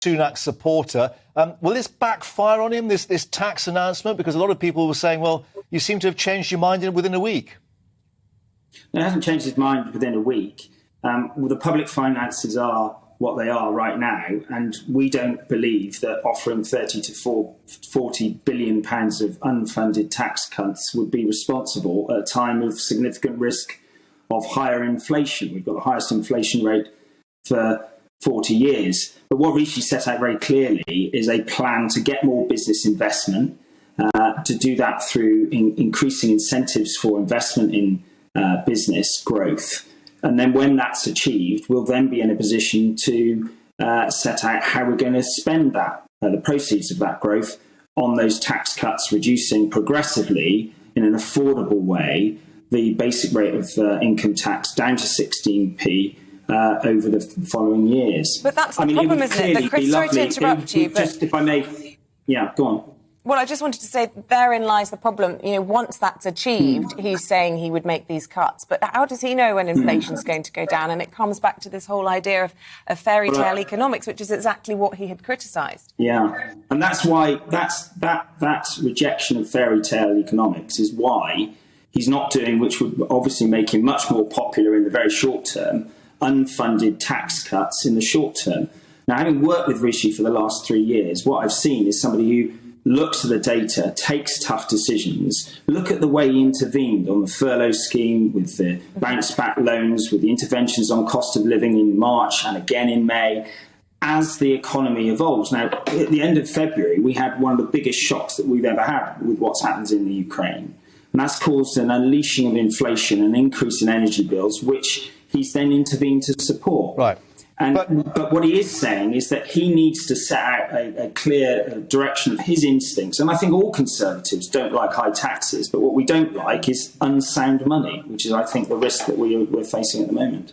Sunak supporter. Will this backfire on him, this tax announcement? Because a lot of people were saying, well, you seem to have changed your mind within a week. No, it hasn't changed his mind within a week. Well, the public finances are what they are right now, and we don't believe that offering 30 to 40 billion pounds of unfunded tax cuts would be responsible at a time of significant risk of higher inflation. We've got the highest inflation rate for 40 years. But what Rishi set out very clearly is a plan to get more business investment, to do that through increasing incentives for investment in business growth. And then when that's achieved, we'll then be in a position to set out how we're going to spend that, the proceeds of that growth on those tax cuts, reducing progressively in an affordable way the basic rate of income tax down to 16p over the following years. But that's the problem, isn't it? That Chris, sorry to interrupt you, but just if I may, yeah, go on. Well, I just wanted to say therein lies the problem. You know, once that's achieved, he's saying he would make these cuts. But how does he know when inflation's going to go down? And it comes back to this whole idea of fairy tale economics, which is exactly what he had criticised. Yeah, and that's why that rejection of fairy tale economics is why he's not doing, which would obviously make him much more popular in the very short term, unfunded tax cuts in the short term. Now, having worked with Rishi for the last 3 years, what I've seen is somebody who looks at the data, takes tough decisions. Look at the way he intervened on the furlough scheme, with the bounce back loans, with the interventions on cost of living in March and again in May, as the economy evolves. Now, at the end of February, we had one of the biggest shocks that we've ever had with what's happened in the Ukraine. And that's caused an unleashing of inflation, an increase in energy bills, which he's then intervened to support. Right. But what he is saying is that he needs to set out a clear direction of his instincts. And I think all Conservatives don't like high taxes, but what we don't like is unsound money, which is, I think, the risk that we're facing at the moment.